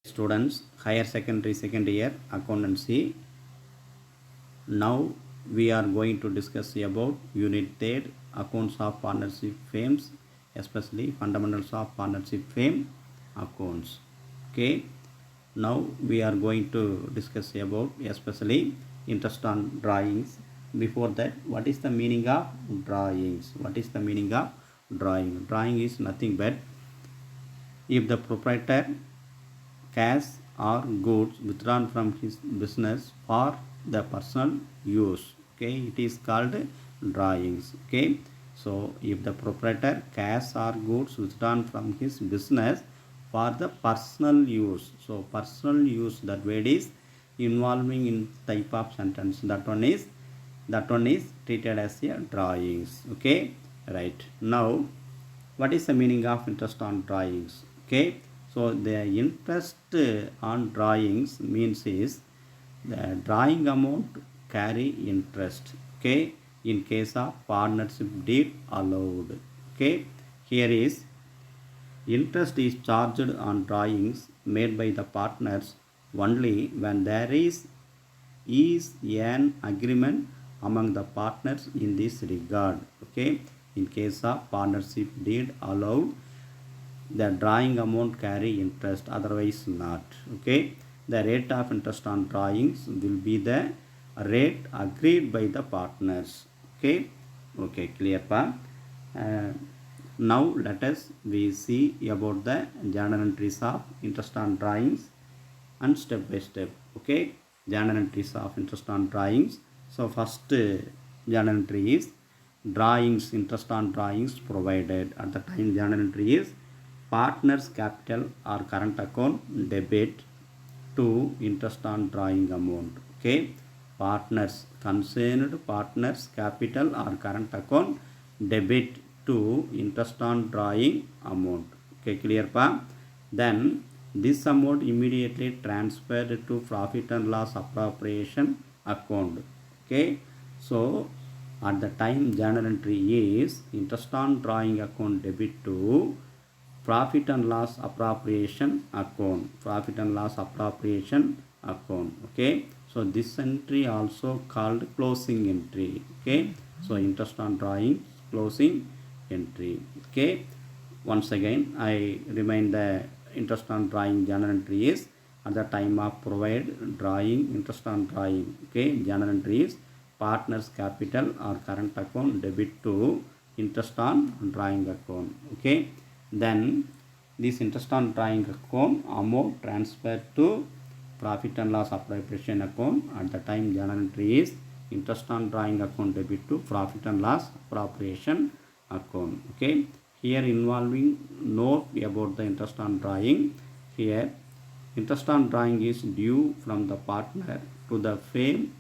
Students, higher secondary second year accountancy. Now we are going to discuss about unit 3 accounts of partnership firms, especially fundamentals of partnership firm accounts. Okay, now we are going to discuss about especially interest on drawings. Before that, what is the meaning of drawings? Drawing is nothing but if the proprietor cash or goods withdrawn from his business for the personal use, okay, it is called drawings. Okay, so if the proprietor cash or goods withdrawn from his business for the personal use, so personal use, that word is involving in type of sentence, that one is treated as a drawings. Okay, right. Now what is the meaning of interest on drawings? Okay, so the interest on drawings means is the drawing amount carry interest, okay, in case of partnership deed allowed. Okay, here is interest is charged on drawings made by the partners only when there is an agreement among the partners in this regard. Okay, in case of partnership deed allowed, the drawing amount carry interest, otherwise not. Okay, the rate of interest on drawings will be the rate agreed by the partners. Okay, okay, clear pa? uh, Now let us we see about the journal entries of interest on drawings and step by step. Okay, journal entries of interest on drawings. So first journal entry is drawings, interest on drawings provided. At the time journal entry is partners capital or current account debit to interest on drawing amount. Okay, partners, concerned partners capital or current account debit to interest on drawing amount. Okay, clear pa? Then this amount immediately transferred to profit and loss appropriation account. Okay, so at the time journal entry is interest on drawing account debit to profit and loss appropriation account. Okay, so this entry also called closing entry. Okay, so interest on drawing closing entry. Okay, once again I remind the interest on drawing journal entry is at the time of provide drawing interest on drawing. Okay, journal entry is partners capital or current account debit to interest on drawing account. Okay, then this interest on drawing account amount transferred to profit and loss appropriation account. At the time journal entry is interest on drawing account debit to profit and loss appropriation account. Okay, here involving note about the interest on drawing. Here interest on drawing is due from the partner to the firm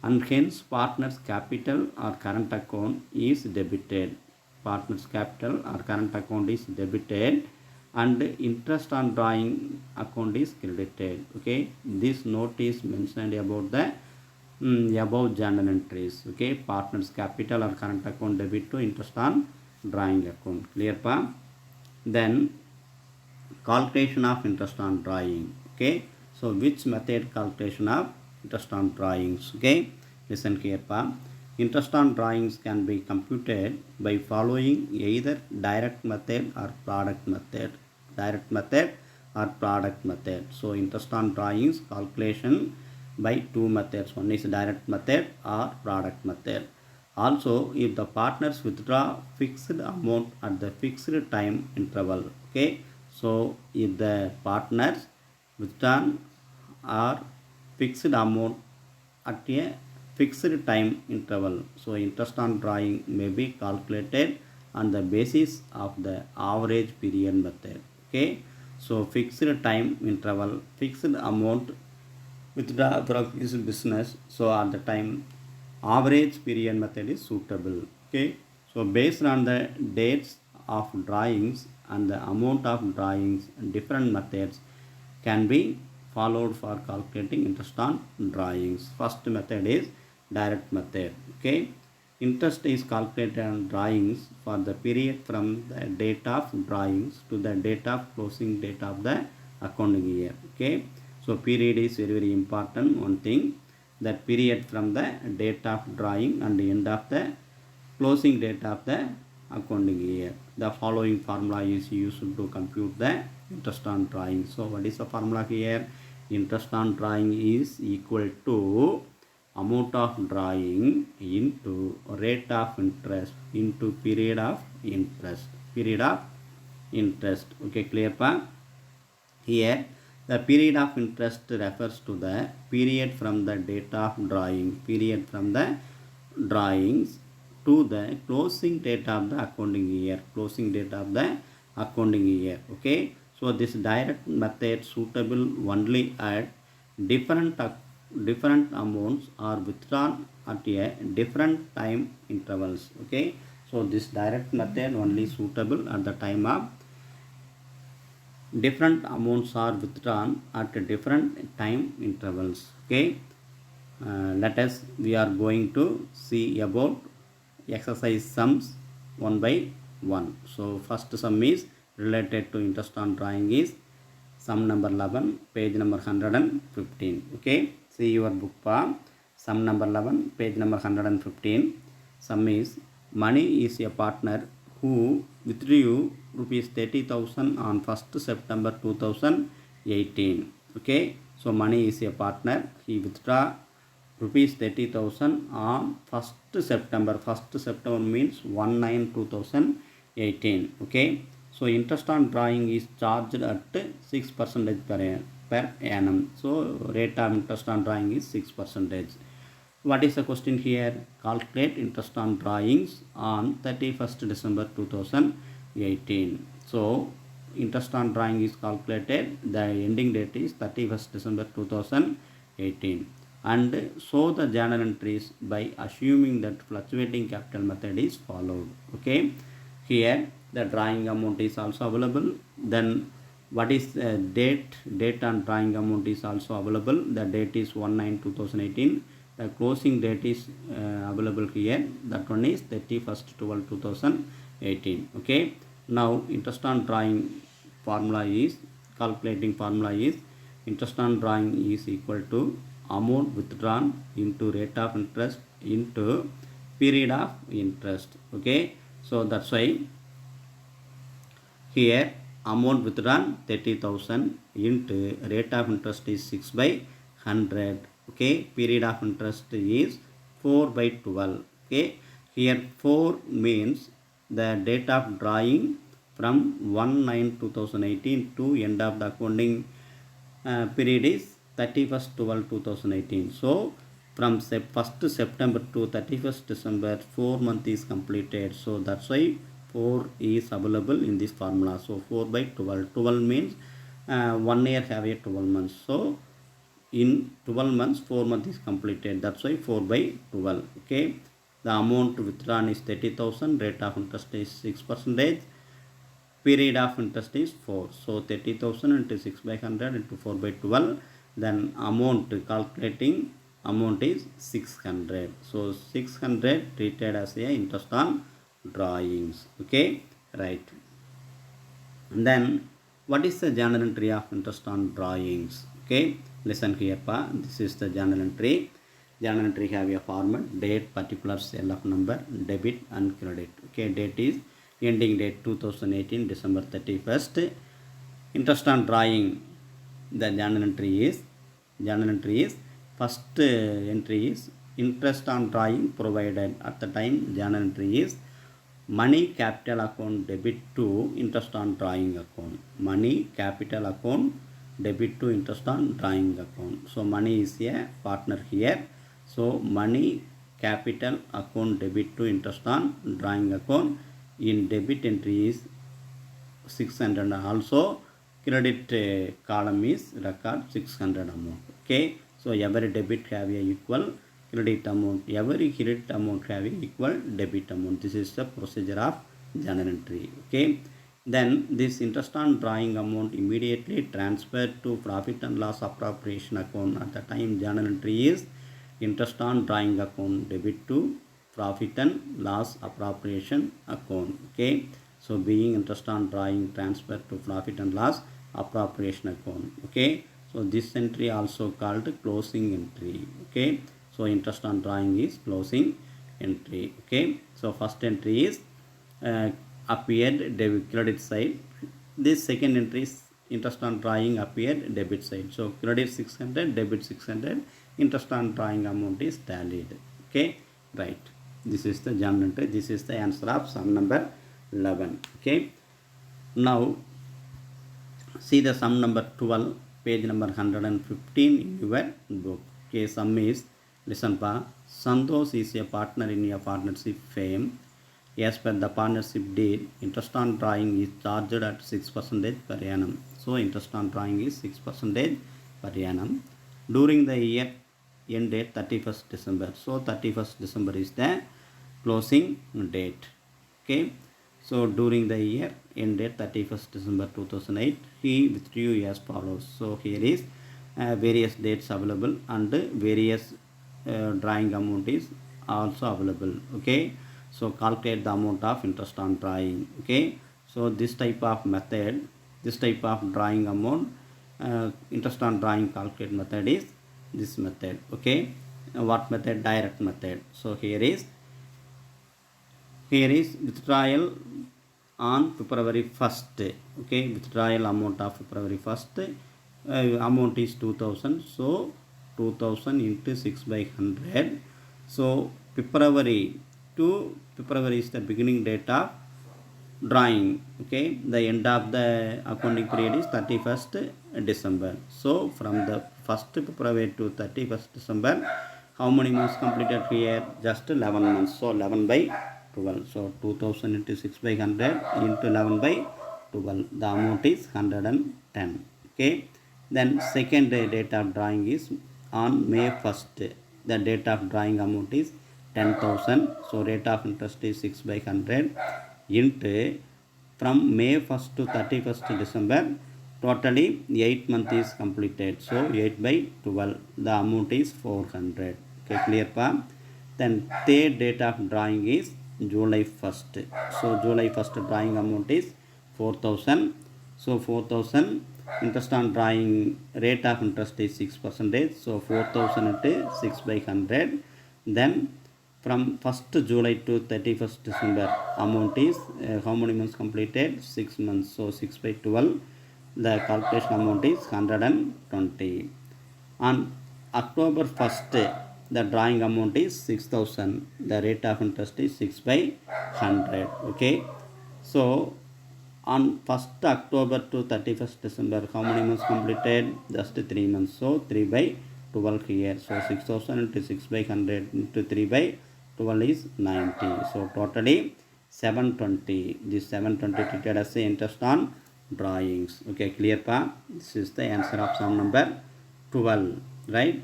and hence partners capital or current account is debited. Partners capital or current account is debited and interest on drawing account is credited. Okay, this note is mentioned about the above journal entries. Okay, partners capital or current account debit to interest on drawing account. Clear pa? Then calculation of interest on drawing. Okay, so which method calculation of interest on drawings? Okay, listen here pa. Interest on drawings can be computed by following either direct method or product method. So interest on drawings calculation by two methods. One is direct method or product method. Also, if the partners withdraw fixed amount at the fixed time interval. Okay, so if the partners withdraw or fixed amount at a fixed time interval, so interest on drawing may be calculated on the basis of the average period method. Okay, so fixed time interval, fixed amount withdraw from his business, so at the time average period method is suitable. Okay, so based on the dates of drawings and the amount of drawings, different methods can be followed for calculating interest on drawings. First method is direct method. Okay, interest is calculated on drawings for the period from the date of drawings to the date of closing date of the accounting year. Okay, so period is very very important. One thing, that period from the date of drawing and the end of the closing date of the accounting year. The following formula is used to compute the interest on drawing. So what is the formula here? Interest on drawing is equal to amount of drawing into rate of interest into period of interest. Period of interest. Okay, clear pa? Here the period of interest refers to the period from the date of drawing, period from the drawings to the closing date of the accounting year, closing date of the accounting year. Okay, so this direct method suitable only at different different amounts are withdrawn at a different time intervals. Okay, so this direct method only suitable at the time of different amounts are withdrawn at different time intervals. Okay, let us, we are going to see about exercise sums one by one. So first sum is related to interest on drawing is sum number 11, page number 115. Okay, see your book pa. Sum number 11, page number 115. Sum is money is a partner who withdrew rupees 30,000 on 1st September 2018. Okay, so money is a partner, he withdraw rupees 30,000 on 1st September. 1st September means 1/9/2018. Okay, so interest on drawing is charged at 6% per annum. So rate of interest on drawing is 6%. What is the question here? Calculate interest on drawings on 31st December 2018. So interest on drawing is calculated, the ending date is 31st December 2018, and show the journal entries by assuming that fluctuating capital method is followed. Okay, here the drawing amount is also available. Then what is the date on drawing amount is also available. The date is 1/9/2018. The closing date is available here. That one is 31st/12/2018. Okay, now interest on drawing formula is, calculating formula is, interest on drawing is equal to amount withdrawn into rate of interest into period of interest. Okay, so that's why here amount withdrawn 30,000 into rate of interest is 6/100. Okay, period of interest is 4/12. Okay, here 4 means the date of drawing from 1/9/2018 to end of the accounting period is 31st/12/2018. So from 1st September to 31st December, 4 months is completed. So that's why 4 is available in this formula. So 4/12. 12 means 1 year have a 12 months. So in 12 months 4 months is completed. That's why 4/12. Okay, the amount withdrawn is 30,000. Rate of interest is 6%. Period of interest is 4. So 30,000 into 6/100 into 4/12. Then amount, calculating amount is 600. So 600 treated as a interest on drawings. Okay, right. And then what is the journal entry of interest on drawings? Okay, listen here pa. This is the journal entry. Journal entry have a format: date, particulars, LF number, debit and credit. Okay, date is ending date 2018 December 31st. Interest on drawing, the journal entry is first entry is interest on drawing provided. At the time journal entry is money capital account debit to interest on drawing account. Money capital account debit to interest on drawing account. So money is a partner here. So money capital account debit to interest on drawing account. In debit entry is 600 and also credit column is record 600 amount. Okay, so every debit have a equal credit amount, every credit amount have a equal debit amount. This is the procedure of journal entry. Okay, then this interest on drawing amount immediately transferred to profit and loss appropriation account. At the time journal entry is interest on drawing account debit to profit and loss appropriation account. Okay, so being interest on drawing transferred to profit and loss appropriation account. Okay, so this entry also called closing entry. Okay, so interest on drawing is closing entry. Okay, so first entry is appeared debit credit side. This second entry is interest on drawing appeared debit side. So credit 600, debit 600, interest on drawing amount is tallied. Okay, right. This is the journal entry. This is the answer of sum number 11. Okay, now see the sum number 12, page number 115 in your book. Okay, sum is, listen pa, Santosh is a partner in a partnership firm. As per the partnership deed, interest on drawing is charged at 6% per annum. So interest on drawing is 6% per annum. During the year end date 31st December. So 31st December is the closing date. Okay. So during the year end date 31st December 2008, he withdrew as follows. So here is various dates available and various drawing amount is also available. Okay, so calculate the amount of interest on drawing. Okay, so this type of method, this type of drawing amount, interest on drawing calculate method is this method. Okay, what method? Direct method. So here is withdrawal on February 1st. Okay, withdrawal amount of February 1st, amount is 2000. So 2000 into 6 by 100. So February is the beginning date of drawing. Okay, the end of the accounting period is 31st December. So from the 1st February to 31st December, how many months completed here? Just 11 months. So 11 by 12. So 2000 into 6 by 100 into 11 by 12. The amount is 110. Okay. Then second date of drawing is on May 1st. The date of drawing amount is 10,000. So rate of interest is 6 by 100 into from May 1st to 31st December. Totally 8 months is completed. So 8 by 12. The amount is 400. Okay, clear pa? Then third date of drawing is July 1st. So July 1st drawing amount is 4,000. So 4,000 interest on drawing, rate of interest is 6%. So 4,000 into 6 by 100. Then from 1st July to 31st December, amount is how many months completed? 6 months. So 6 by 12. The calculation amount is 120. On October 1st, the drawing amount is 6,000. The rate of interest is 6 by 100. Okay. So on 1st October to 31st December, how many months completed? Just 3 months. So 3 by 12 here. So 6,000 into 6 by 100 into 3 by 12 is 90. So totally 720. This 720 treated as the interest on drawings. Okay, clear pa? This is the answer of sum number 12. Right?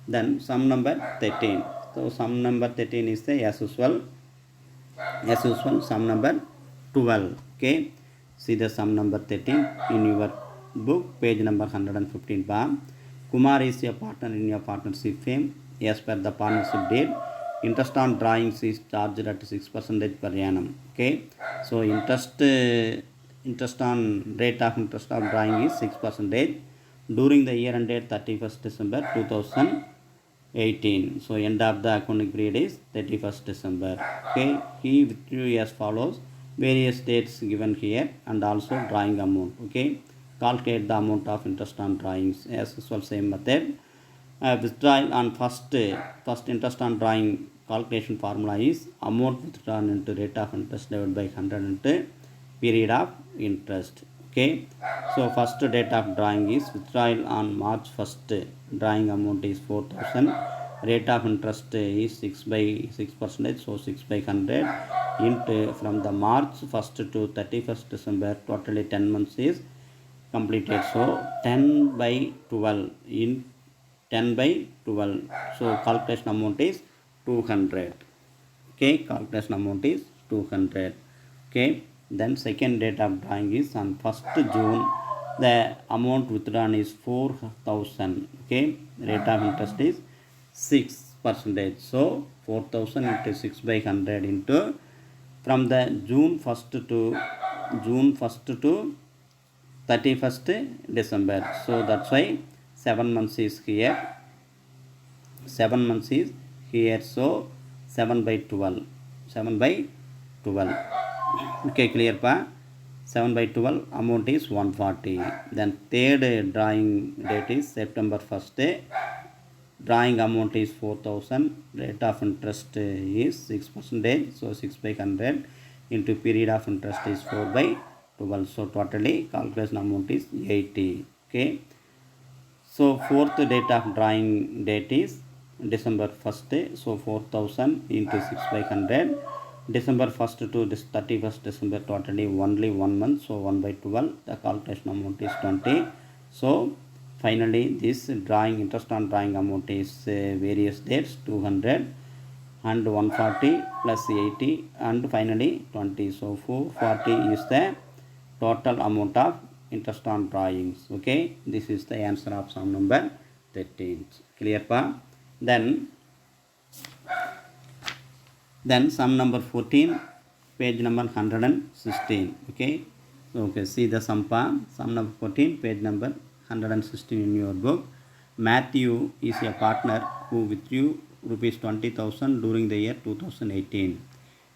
Then sum number 13. So sum number 13 is the as usual sum number 12. Okay. See the sum number 13 in your book, page number 115. Kumar is a partner in a partnership firm. As per the partnership deed, interest on drawings is charged at 6% per annum. Okay, so interest on rate of interest of drawing is 6%. During the year ended 31st December 2018. So end of the accounting period is 31st December. Okay, he withdrew as follows. Various dates given here and also drawing amount. Okay, calculate the amount of interest on drawings as usual same method. Withdrawal on first interest on drawing calculation formula is amount withdrawn into rate of interest divided by 100 into period of interest. Okay, so first date of drawing is withdrawal on March 1st. Drawing amount is 4,000. Rate of interest is 6 by 6%. So 6 by 100 into from the March 1st to 31st December, totally 10 months is completed. So 10 by 12 in 10 by 12. So calculation amount is 200. Okay, calculation amount is 200. Okay, then second date of drawing is on 1st June. The amount withdrawn is 4,000. Okay, rate of interest is 6%. So 4,000 into 6 by 100 into from the June 1st to 31st December. So that's why 7 months is here. 7 months is here. So 7 by 12. 7 by 12. Okay, clear pa? 7 by 12 amount is 140. Then third drawing date is September 1st. Drawing amount is 4000. Rate of interest is 6%. So 6 by 100 into period of interest is 4 by 12. So totally calculation amount is 80. Okay. So fourth date of drawing date is December 1st. So 4000 into 6 by 100. December 1st to 31st December totally only 1 month. So 1 by 12. The calculation amount is 20. So finally this drawing interest on drawing amount is various dates 200 and 140 plus 80 and finally 20. So 440 is the total amount of interest on drawings. Okay, this is the answer of sum number 13. Clear pa? Then sum number 14, page number 116. Okay, see the sum pa. Sum number 14, page number 116 in your book. Matthew is a partner who withdrew rupees 20,000 during the year 2018.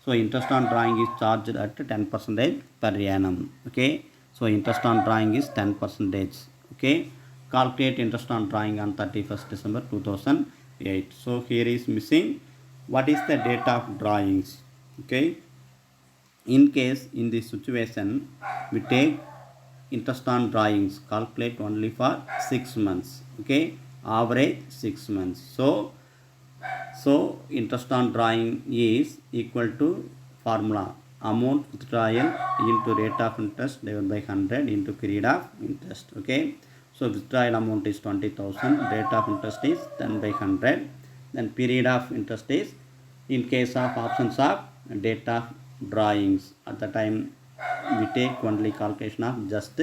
So interest on drawing is charged at 10% per annum. Okay, so interest on drawing is 10%. Okay, calculate interest on drawing on 31st December 2008. So here is missing what is the date of drawings. Okay, in case in this situation we take interest on drawings, calculate only for 6 months. Okay, average 6 months. So interest on drawing is equal to formula amount withdrawal into rate of interest divided by 100 into period of interest. Okay, so withdrawal amount is 20,000, rate of interest is 10 by 100, then period of interest is, in case of options of date of drawings, at the time we take only calculation of just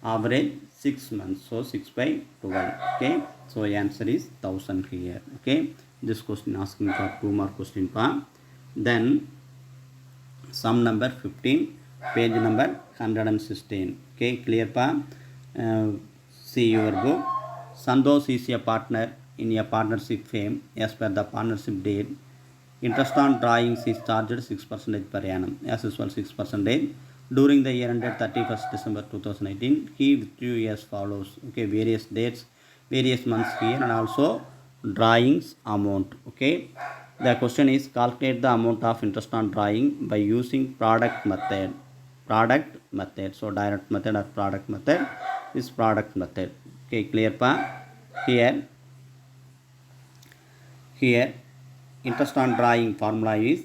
average 6 months. So 6 by 12. Okay, so answer is 1000 here. Okay, this question asking for 2 mark question pa. Then sum number 15, page number 116. Okay, clear pa? See your book. Santosh is a partner in a partnership firm. As per the partnership deed, interest on drawings is charged 6% per annum. As usual 6%. During the year ended 31st December 2018, he withdrew as follows. Okay, various dates, various months here, and also drawings amount. Okay, the question is calculate the amount of interest on drawing by using product method. So direct method or product method is product method. Okay, clear pa? Here interest on drawing formula is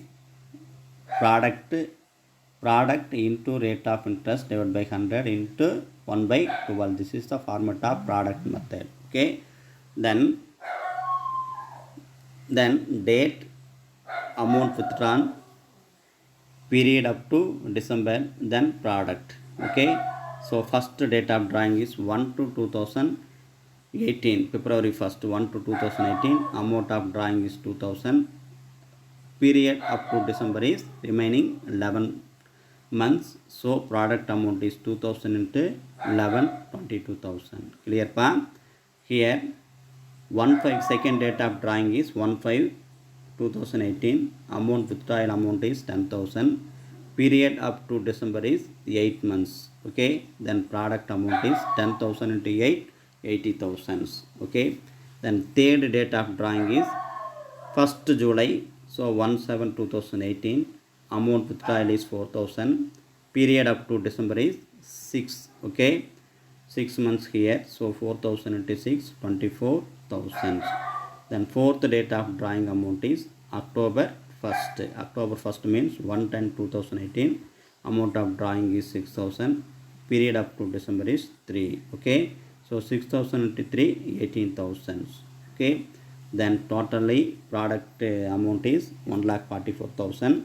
product into rate of interest divided by 100 into 1 by 12. This is the format of product method. Okay, then date, amount withdrawn, period up to December, then product. Okay, so first date of drawing is 1 to 2018, February 1st 1 to 2018, amount of drawing is 2000, period up to December is remaining 11 months. So product amount is 2000 into 11, 22,000. Clear pa? Here 1/5 second date of drawing is 1/5/2018. Amount withdrawal amount is 10,000. Period up to December is 8 months. Okay, then product amount is 10,000 into 8, 80,000. Okay, then third date of drawing is 1st July. So 1/7/2018. Amount withdrawal is 4,000. Period up to December is 6. Okay, 6 months here. So 4,000 into 6, 24,000. Then fourth date of drawing amount is October 1st. October 1st means 1/10/2018. Amount of drawing is 6,000. Period up to December is 3. Okay, so 6,000 into 3, 18,000. Okay, then totally product amount is 1,44,000.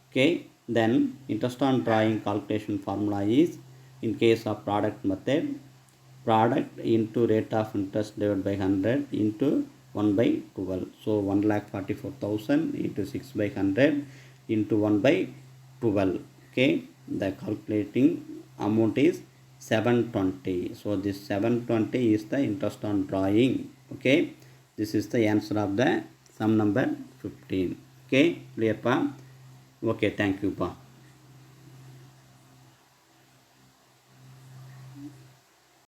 Okay, then interest on drawing calculation formula is, in case of product method, product into rate of interest divided by 100 into 1 by 12. So 1,44,000 into 6 by 100 into 1 by 12. Okay, the calculating amount is 720. So this 720 is the interest on drawing. Okay, this is the answer of the sum number 15. Okay, clear pa? Okay, thank you pa.